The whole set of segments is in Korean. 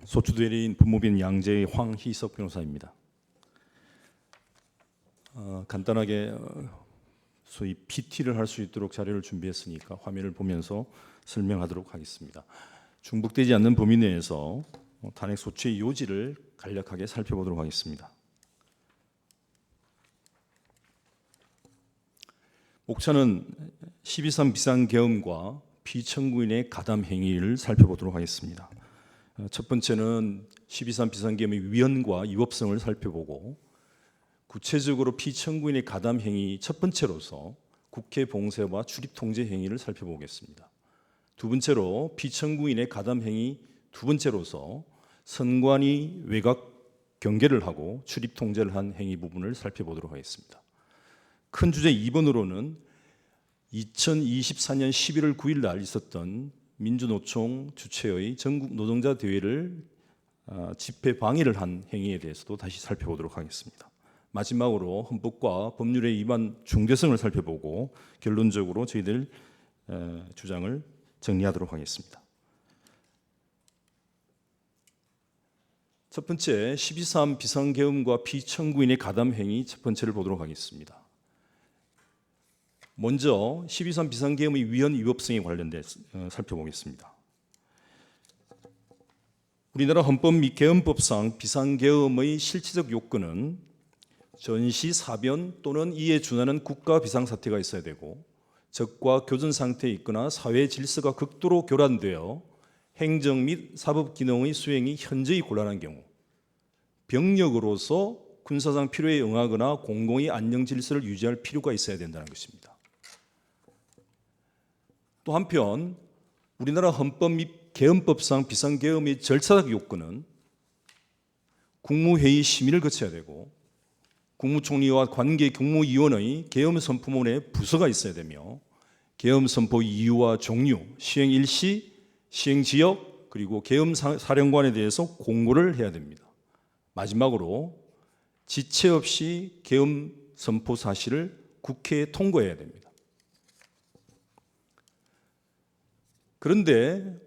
소추대리인 법무빈 양재의 황희석 변호사입니다. 간단하게 소위 PT를 할 수 있도록 자료를 준비했으니까 화면을 보면서 설명하도록 하겠습니다. 중복되지 않는 범위 내에서 탄핵 소추의 요지를 간략하게 살펴보도록 하겠습니다. 목차는 12.3 비상계엄과 피청구인의 가담 행위를 살펴보도록 하겠습니다. 첫 번째는 12.3 비상계엄의 위헌과 위법성을 살펴보고, 구체적으로 피청구인의 가담 행위 첫 번째로서 국회 봉쇄와 출입 통제 행위를 살펴보겠습니다. 두 번째로 피청구인의 가담 행위 두 번째로서 선관위 외곽 경계를 하고 출입 통제를 한 행위 부분을 살펴보도록 하겠습니다. 큰 주제 2번으로는 2024년 11월 9일 날 있었던 민주노총 주최의 전국 노동자 대회를 집회 방해를 한 행위에 대해서도 다시 살펴보도록 하겠습니다. 마지막으로 헌법과 법률의 위반 중대성을 살펴보고 결론적으로 저희들 주장을 정리하도록 하겠습니다. 첫 번째, 12.3 비상계엄과 피청구인의 가담 행위 첫 번째를 보도록 하겠습니다. 먼저 12.3 비상계엄의 위헌 위법성에 관련돼 살펴보겠습니다. 우리나라 헌법 및 계엄법상 비상계엄의 실체적 요건은 전시, 사변 또는 이에 준하는 국가 비상사태가 있어야 되고, 적과 교전 상태에 있거나 사회 질서가 극도로 교란되어 행정 및 사법 기능의 수행이 현저히 곤란한 경우, 병력으로서 군사상 필요에 응하거나 공공의 안녕 질서를 유지할 필요가 있어야 된다는 것입니다. 또 한편 우리나라 헌법 및 계엄법상 비상계엄의 절차적 요건은 국무회의 심의를 거쳐야 되고, 국무총리와 관계 경무위원의 계엄 선포문에 부서가 있어야 되며, 계엄 선포 이유와 종류, 시행 일시, 시행 지역, 그리고 계엄 사령관에 대해서 공고를 해야 됩니다. 마지막으로 지체 없이 계엄 선포 사실을 국회에 통과해야 됩니다. 그런데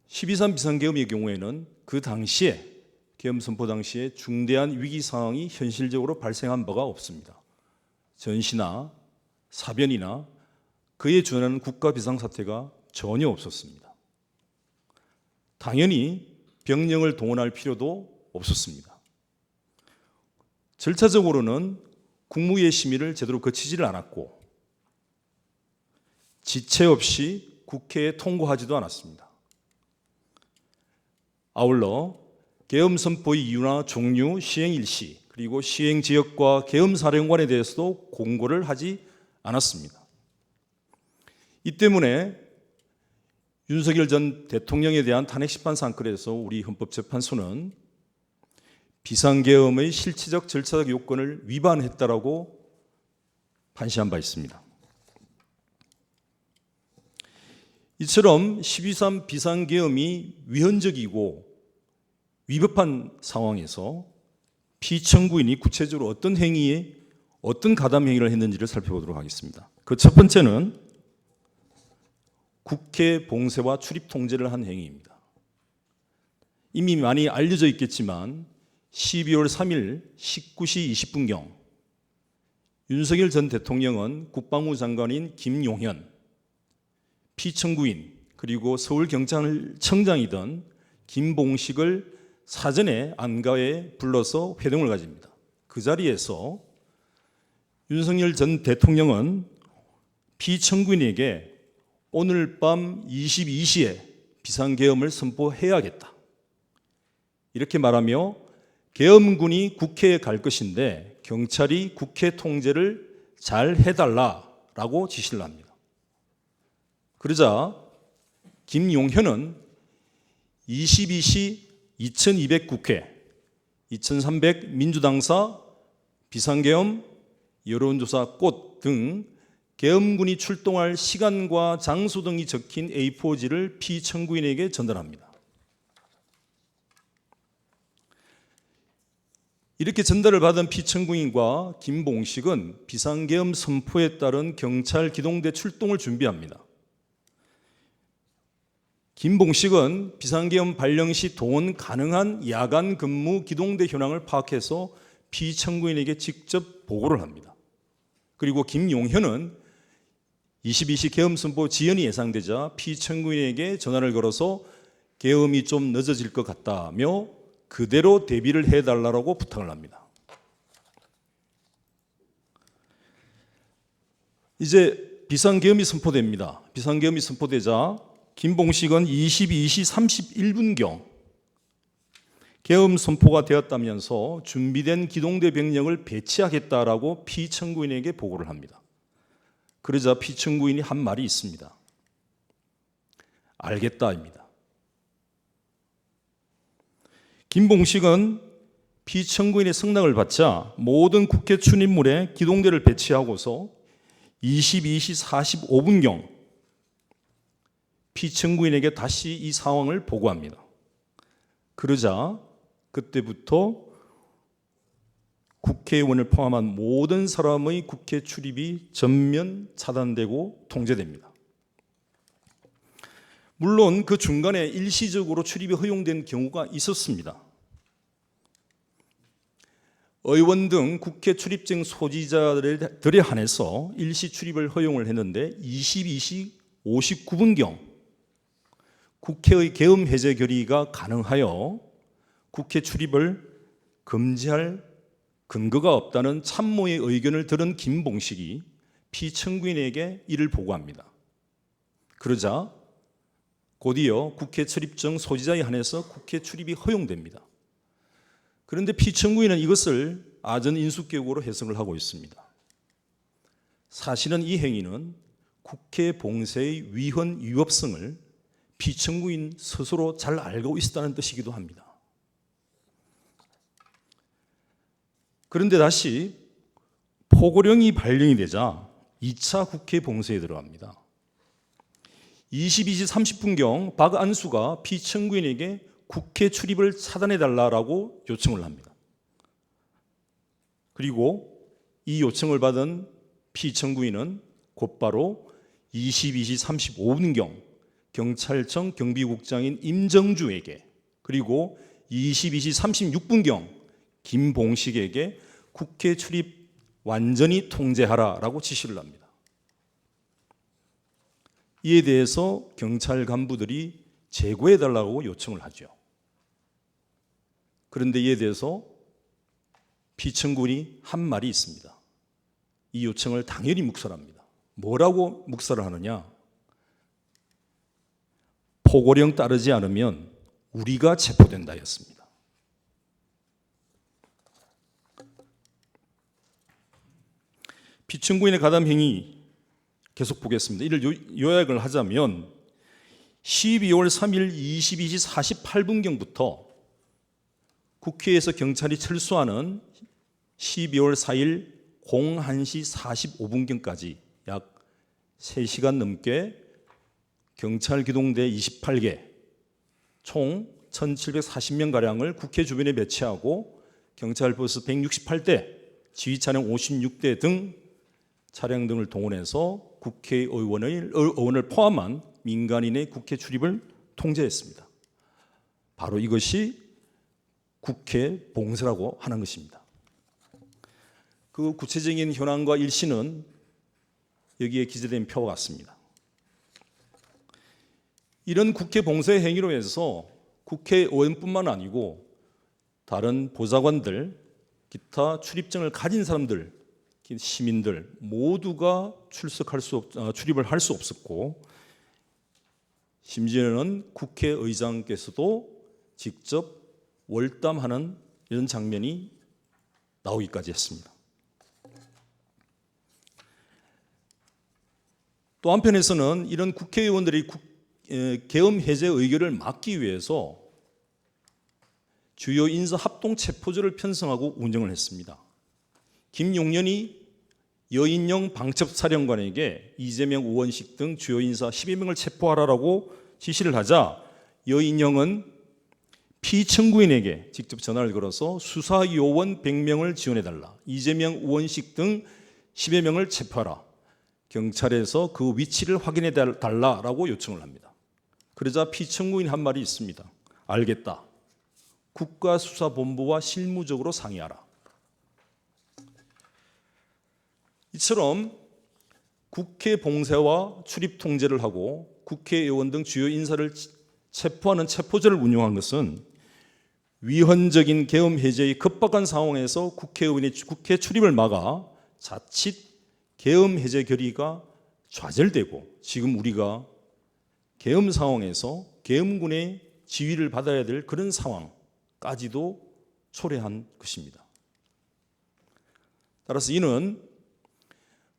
12.3 비상계엄의 경우에는 그 당시에 계엄 선포 당시에 중대한 위기 상황이 현실적으로 발생한 바가 없습니다. 전시나 사변이나 그에 준하는 국가 비상사태가 전혀 없었습니다. 당연히 병력을 동원할 필요도 없었습니다. 절차적으로는 국무회의 심의를 제대로 거치지를 않았고, 지체 없이 국회에 통과하지도 않았습니다. 아울러 계엄 선포의 이유나 종류, 시행 일시, 그리고 시행 지역과 계엄 사령관에 대해서도 공고를 하지 않았습니다. 이 때문에 윤석열 전 대통령에 대한 탄핵 심판 사건에서 우리 헌법재판소는 비상계엄의 실체적 절차적 요건을 위반했다라고 판시한 바 있습니다. 이처럼 12.3 비상계엄이 위헌적이고 위법한 상황에서 피청구인이 구체적으로 어떤 행위에 어떤 가담 행위를 했는지를 살펴보도록 하겠습니다. 그 첫 번째는 국회 봉쇄와 출입 통제를 한 행위입니다. 이미 많이 알려져 있겠지만 12월 3일 19시 20분경 윤석열 전 대통령은 국방부 장관인 김용현, 피청구인 그리고 서울경찰청장이던 김봉식을 사전에 안가에 불러서 회동을 가집니다. 그 자리에서 윤석열 전 대통령은 피청구인에게 오늘 밤 22시에 비상계엄을 선포해야겠다, 이렇게 말하며 계엄군이 국회에 갈 것인데 경찰이 국회 통제를 잘 해달라라고 지시를 합니다. 그러자 김용현은 22시 2200 국회, 2300 민주당사, 비상계엄, 여론조사 꽃 등 계엄군이 출동할 시간과 장소 등이 적힌 A4지를 피청구인에게 전달합니다. 이렇게 전달을 받은 피청구인과 김봉식은 비상계엄 선포에 따른 경찰 기동대 출동을 준비합니다. 김봉식은 비상계엄 발령 시 동원 가능한 야간 근무 기동대 현황을 파악해서 피청구인에게 직접 보고를 합니다. 그리고 김용현은 22시 계엄 선포 지연이 예상되자 피청구인에게 전화를 걸어서 계엄이 좀 늦어질 것 같다며 그대로 대비를 해달라고 부탁을 합니다. 이제 비상계엄이 선포됩니다. 비상계엄이 선포되자 김봉식은 22시 31분경 계엄 선포가 되었다면서 준비된 기동대 병력을 배치하겠다라고 피청구인에게 보고를 합니다. 그러자 피청구인이 한 말이 있습니다. 알겠다입니다. 김봉식은 피청구인의 승낙을 받자 모든 국회 출입물에 기동대를 배치하고서 22시 45분경 피청구인에게 다시 이 상황을 보고합니다. 그러자 그때부터 국회의원을 포함한 모든 사람의 국회 출입이 전면 차단되고 통제됩니다. 물론 그 중간에 일시적으로 출입이 허용된 경우가 있었습니다. 의원 등 국회 출입증 소지자들에 한해서 일시 출입을 허용을 했는데 22시 59분경 국회의 계엄 해제 결의가 가능하여 국회 출입을 금지할 근거가 없다는 참모의 의견을 들은 김봉식이 피청구인에게 이를 보고합니다. 그러자 곧이어 국회 출입증 소지자에 한해서 국회 출입이 허용됩니다. 그런데 피청구인은 이것을 아전 인수교육으로 해석을 하고 있습니다. 사실은 이 행위는 국회 봉쇄의 위헌 위법성을 피청구인 스스로 잘 알고 있었다는 뜻이기도 합니다. 그런데 다시 포고령이 발령이 되자 2차 국회 봉쇄에 들어갑니다. 22시 30분경 박안수가 피청구인에게 국회 출입을 차단해달라고 요청을 합니다. 그리고 이 요청을 받은 피청구인은 곧바로 22시 35분경 경찰청 경비국장인 임정주에게 그리고 22시 36분경 김봉식에게 국회 출입 완전히 통제하라라고 지시를 합니다. 이에 대해서 경찰 간부들이 재고해달라고 요청을 하죠. 그런데 이에 대해서 피청구인이 한 말이 있습니다. 이 요청을 당연히 묵살합니다. 뭐라고 묵살을 하느냐? 포고령 따르지 않으면 우리가 체포된다였습니다. 피청구인의 가담 행위 계속 보겠습니다. 이를 요약을 하자면 12월 3일 22시 48분경부터 국회에서 경찰이 철수하는 12월 4일 01시 45분경까지 약 3시간 넘게 경찰 기동대 28개, 총 1740명가량을 국회 주변에 배치하고 경찰버스 168대, 지휘차량 56대 등 차량 등을 동원해서 국회의원을 포함한 민간인의 국회 출입을 통제했습니다. 바로 이것이 국회 봉쇄라고 하는 것입니다. 그 구체적인 현황과 일시는 여기에 기재된 표와 같습니다. 이런 국회 봉쇄 행위로 해서 국회의원뿐만 아니고 다른 보좌관들, 기타 출입증을 가진 사람들, 시민들 모두가 출입을 할 수 없었고 심지어는 국회의장께서도 직접 월담하는 이런 장면이 나오기까지 했습니다. 또 한편에서는 이런 국회의원들이 계엄 해제 의결을 막기 위해서 주요 인사 합동 체포조를 편성하고 운영을 했습니다. 김용현이 여인영 방첩사령관에게 이재명, 우원식 등 주요 인사 10여 명을 체포하라고 지시를 하자 여인영은 피청구인에게 직접 전화를 걸어서 수사요원 100명을 지원해달라, 이재명, 우원식 등 10여 명을 체포하라, 경찰에서 그 위치를 확인해 달라라고 요청을 합니다. 그러자 피청구인 한 말이 있습니다. 알겠다. 국가수사본부와 실무적으로 상의하라. 이처럼 국회 봉쇄와 출입 통제를 하고 국회의원 등 주요 인사를 체포하는 체포제를 운영한 것은 위헌적인 계엄 해제의 급박한 상황에서 국회의원이 국회 출입을 막아 자칫 계엄 해제 결의가 좌절되고 지금 우리가 계엄 상황에서 계엄군의 지휘를 받아야 될 그런 상황까지도 초래한 것입니다. 따라서 이는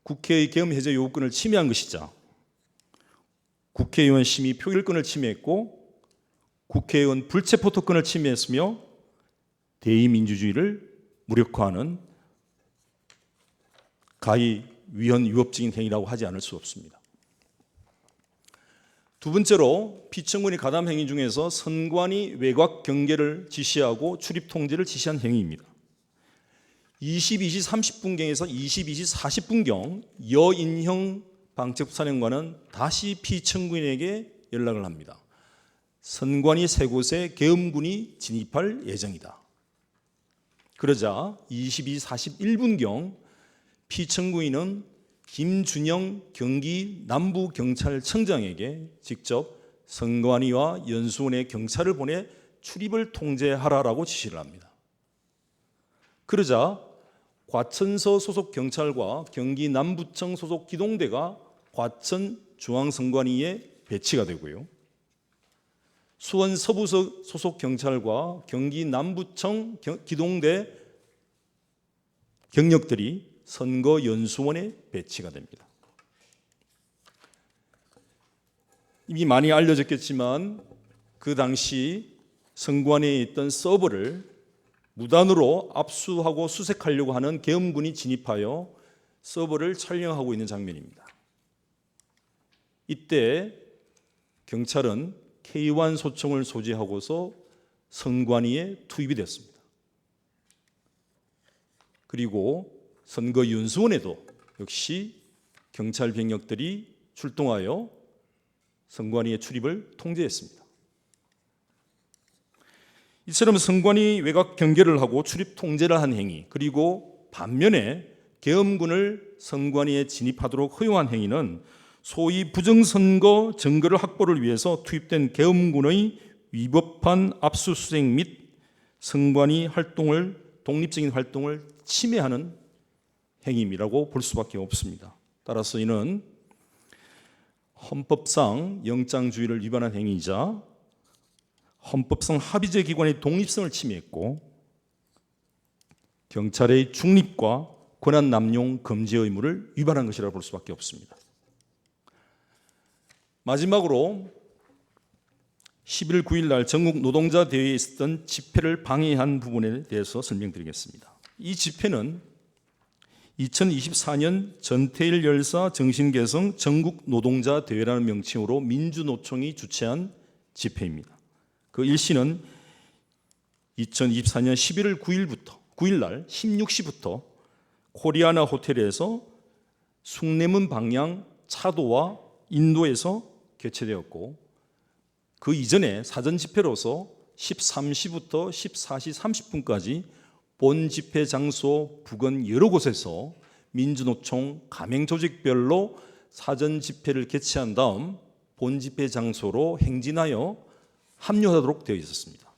국회의 계엄 해제 요구권을 침해한 것이자 국회의원 심의 표결권을 침해했고 국회의원 불체포 특권을 침해했으며 대의민주주의를 무력화하는 가히 위헌 위법적인 행위라고 하지 않을 수 없습니다. 두 번째로 피청구인의 가담 행위 중에서 선관위 외곽 경계를 지시하고 출입 통제를 지시한 행위입니다. 22시 30분경에서 22시 40분경 여인형 방책부사령관은 다시 피청구인에게 연락을 합니다. 선관위 세 곳에 계엄군이 진입할 예정이다. 그러자 22시 41분경 피청구인은 김준영 경기 남부경찰청장에게 직접 선관위와 연수원에 경찰을 보내 출입을 통제하라라고 지시를 합니다. 그러자 과천서 소속 경찰과 경기 남부청 소속 기동대가 과천 중앙선관위에 배치가 되고요. 수원 서부서 소속 경찰과 경기 남부청 기동대 경력들이 선거연수원에 배치가 됩니다. 이미 많이 알려졌겠지만 그 당시 선관위에 있던 서버를 무단으로 압수하고 수색하려고 하는 계엄군이 진입하여 서버를 촬영하고 있는 장면입니다. 이때 경찰은 K1 소총을 소지하고서 선관위에 투입이 됐습니다. 그리고 선거연수원에도 역시 경찰 병력들이 출동하여 선관위의 출입을 통제했습니다. 이처럼 선관위 외곽 경계를 하고 출입 통제를 한 행위, 그리고 반면에 계엄군을 선관위에 진입하도록 허용한 행위는 소위 부정선거 증거를 확보를 위해서 투입된 계엄군의 위법한 압수수색 및 선관위 활동을, 독립적인 활동을 침해하는 행위라고 볼 수밖에 없습니다. 따라서 이는 헌법상 영장주의를 위반한 행위이자 헌법상 합의제 기관의 독립성을 침해했고 경찰의 중립과 권한 남용 금지 의무를 위반한 것이라고 볼 수밖에 없습니다. 마지막으로 11월 9일 날 전국 노동자 대회에 있었던 집회를 방해한 부분에 대해서 설명드리겠습니다. 이 집회는 2024년 전태일 열사 정신개성 전국 노동자 대회라는 명칭으로 민주노총이 주최한 집회입니다. 그 일시는 2024년 11월 9일 날 16시부터 코리아나 호텔에서 숭례문 방향 차도와 인도에서 개최되었고 그 이전에 사전 집회로서 13시부터 14시 30분까지 본 집회 장소 부근 여러 곳에서 민주노총 가맹 조직별로 사전 집회를 개최한 다음 본 집회 장소로 행진하여 합류하도록 되어 있었습니다.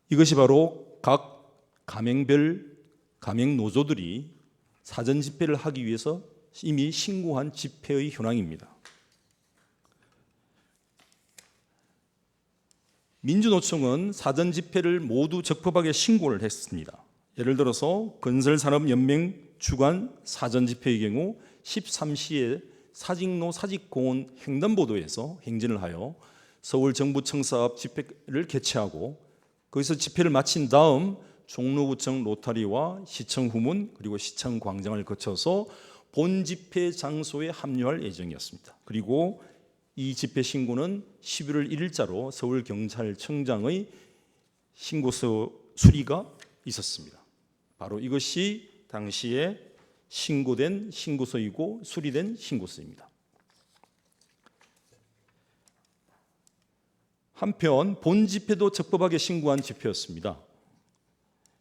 이것이 바로 각 가맹별 가맹 노조들이 사전 집회를 하기 위해서 이미 신고한 집회의 현황입니다. 민주노총은 사전 집회를 모두 적법하게 신고를 했습니다. 예를 들어서 건설산업연맹 주관 사전 집회의 경우 13시에 사직로 사직공원 횡단보도에서 행진을 하여 서울정부청사 앞 집회를 개최하고 거기서 집회를 마친 다음 종로구청 로타리와 시청 후문 그리고 시청 광장을 거쳐서 본 집회 장소에 합류할 예정이었습니다. 그리고 이 집회 신고는 11월 1일자로 서울경찰청장의 신고서 수리가 있었습니다. 바로 이것이 당시에 신고된 신고서이고 수리된 신고서입니다. 한편 본 집회도 적법하게 신고한 집회였습니다.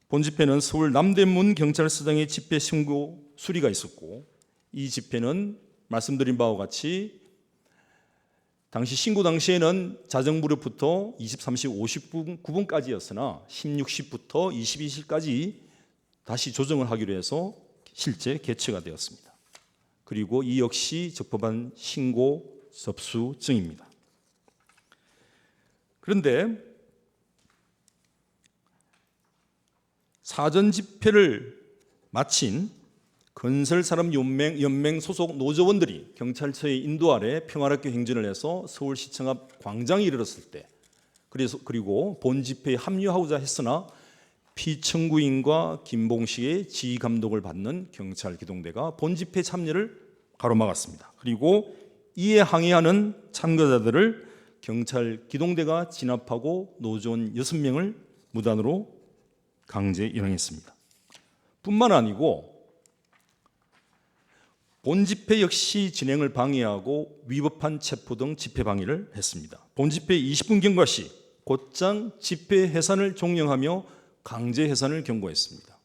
본 집회는 서울 남대문 경찰서장의 집회 신고 수리가 있었고, 이 집회는 말씀드린 바와 같이 당시 신고 당시에는 자정무렵부터 23시 59분까지였으나 16시부터 22시까지 다시 조정을 하기로 해서 실제 개최가 되었습니다. 그리고 이 역시 적법한 신고 접수증입니다. 그런데 사전 집회를 마친 건설사람연맹 소속 노조원들이 경찰서의 인도 아래 평화롭게 행진을 해서 서울시청 앞 광장에 이르렀을 때, 그리고 본 집회에 합류하고자 했으나 피청구인과 김봉식의 지휘 감독을 받는 경찰 기동대가 본 집회 참여를 가로막았습니다. 그리고 이에 항의하는 참가자들을 경찰 기동대가 진압하고 노조원 6명을 무단으로 강제 연행했습니다. 뿐만 아니고 본 집회 역시 진행을 방해하고 위법한 체포 등 집회 방해를 했습니다. 본 집회 20분 경과 시 곧장 집회 해산을 종령하며 강제 해산을 경고했습니다.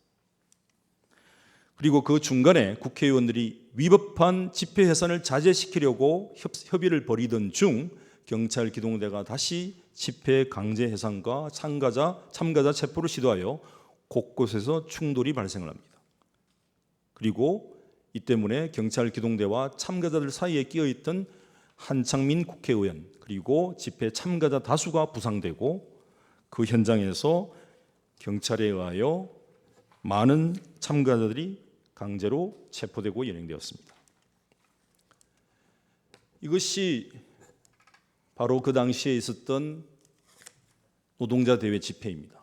그리고 그 중간에 국회의원들이 위법한 집회 해산을 자제시키려고 협의를 벌이던 중 경찰 기동대가 다시 집회 강제 해산과 참가자 체포를 시도하여 곳곳에서 충돌이 발생을 합니다. 그리고 이 때문에 경찰 기동대와 참가자들 사이에 끼어있던 한창민 국회의원 그리고 집회 참가자 다수가 부상되고, 그 현장에서 경찰에 의하여 많은 참가자들이 강제로 체포되고 연행되었습니다. 이것이 바로 그 당시에 있었던 노동자 대회 집회입니다.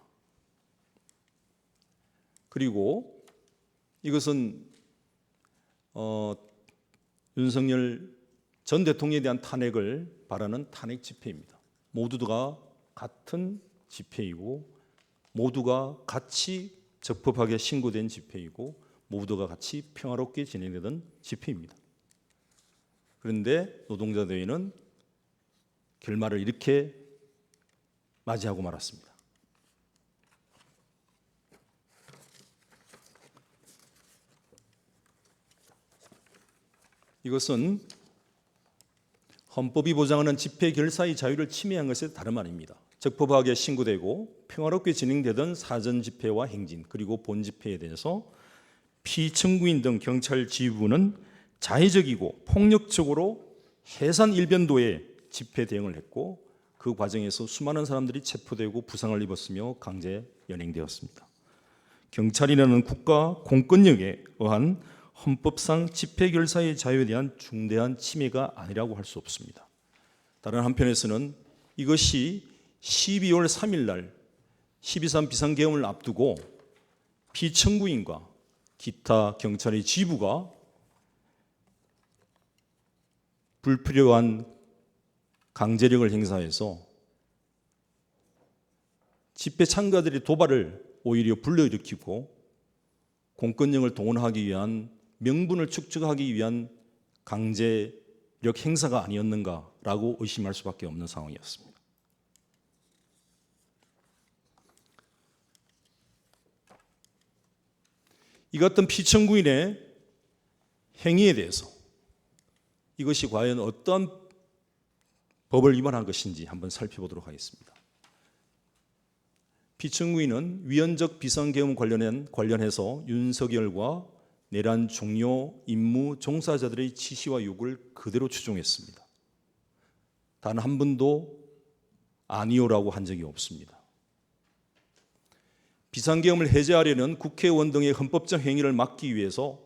그리고 이것은 윤석열 전 대통령에 대한 탄핵을 바라는 탄핵 집회입니다. 모두가 같은 집회이고, 모두가 같이 적법하게 신고된 집회이고, 모두가 같이 평화롭게 진행되던 집회입니다. 그런데 노동자 대회는 결말을 이렇게 맞이하고 말았습니다. 이것은 헌법이 보장하는 집회 결사의 자유를 침해한 것에 다름 아닙니다. 적법하게 신고되고 평화롭게 진행되던 사전 집회와 행진, 그리고 본 집회에 대해서 피청구인 등 경찰 지휘부는 자의적이고 폭력적으로 해산 일변도의 집회 대응을 했고, 그 과정에서 수많은 사람들이 체포되고 부상을 입었으며 강제 연행되었습니다. 경찰이라는 국가 공권력에 의한 헌법상 집회 결사의 자유에 대한 중대한 침해가 아니라고 할 수 없습니다. 다른 한편에서는 이것이 12월 3일 날 12.3 비상계엄을 앞두고 피청구인과 기타 경찰의 지휘부가 불필요한 강제력을 행사해서 집회 참가들의 도발을 오히려 불러일으키고 공권력을 동원하기 위한, 명분을 축적하기 위한 강제력 행사가 아니었는가라고 의심할 수밖에 없는 상황이었습니다. 이 같은 피청구인의 행위에 대해서 이것이 과연 어떤 법을 위반한 것인지 한번 살펴보도록 하겠습니다. 피청구인은 위헌적 비상계엄 관련해서 윤석열과 내란 종료 임무 종사자들의 지시와 요구를 그대로 추종했습니다. 단 한 번도 아니오라고 한 적이 없습니다. 비상계엄을 해제하려는 국회의원 등의 헌법적 행위를 막기 위해서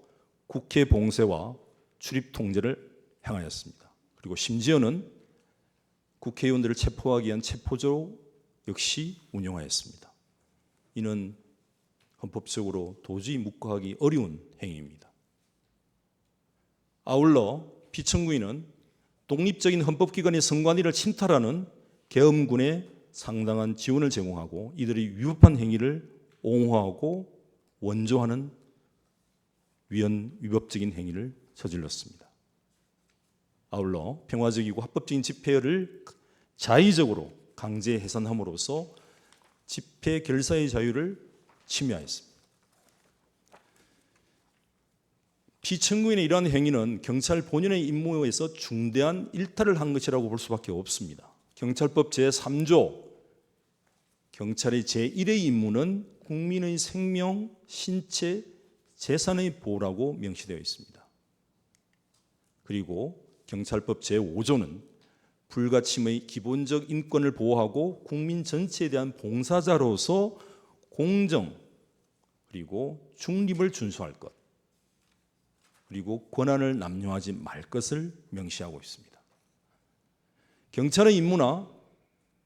국회 봉쇄와 출입 통제를 행하였습니다. 그리고 심지어는 국회의원들을 체포하기 위한 체포조 역시 운영하였습니다. 이는 헌법적으로 도저히 묵과하기 어려운 행위입니다. 아울러 피청구인은 독립적인 헌법기관의 선관위를 침탈하는 계엄군에 상당한 지원을 제공하고 이들의 위법한 행위를 옹호하고 원조하는 위법적인 행위를 저질렀습니다. 아울러 평화적이고 합법적인 집회를 자의적으로 강제 해산함으로써 집회 결사의 자유를 침해하였습니다. 피청구인의 이러한 행위는 경찰 본연의 임무에서 중대한 일탈을 한 것이라고 볼 수밖에 없습니다. 경찰법 제3조 경찰의 제1의 임무는 국민의 생명, 신체, 재산의 보호라고 명시되어 있습니다. 그리고 경찰법 제5조는 불가침의 기본적 인권을 보호하고 국민 전체에 대한 봉사자로서 공정 그리고 중립을 준수할 것, 그리고 권한을 남용하지 말 것을 명시하고 있습니다. 경찰의 임무나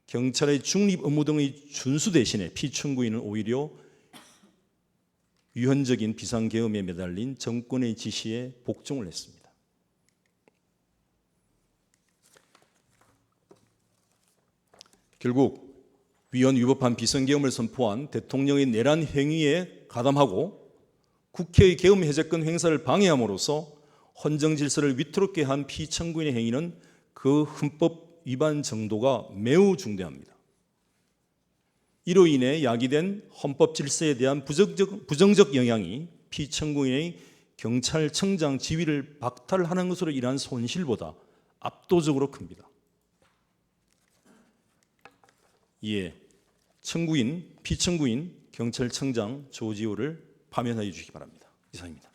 경찰의 중립 업무 등의 준수 대신에 피청구인은 오히려 위헌적인 비상계엄에 매달린 정권의 지시에 복종을 했습니다. 결국 위헌 위법한 비상계엄을 선포한 대통령의 내란 행위에 가담하고 국회의 계엄 해제권 행사를 방해함으로써 헌정 질서를 위태롭게 한 피청구인의 행위는 그 헌법 위반 정도가 매우 중대합니다. 이로 인해 야기된 헌법 질서에 대한 부정적 영향이 피청구인의 경찰청장 지위를 박탈하는 것으로 인한 손실보다 압도적으로 큽니다. 이에 피청구인 경찰청장 조지호를 파면하여 주시기 바랍니다. 이상입니다.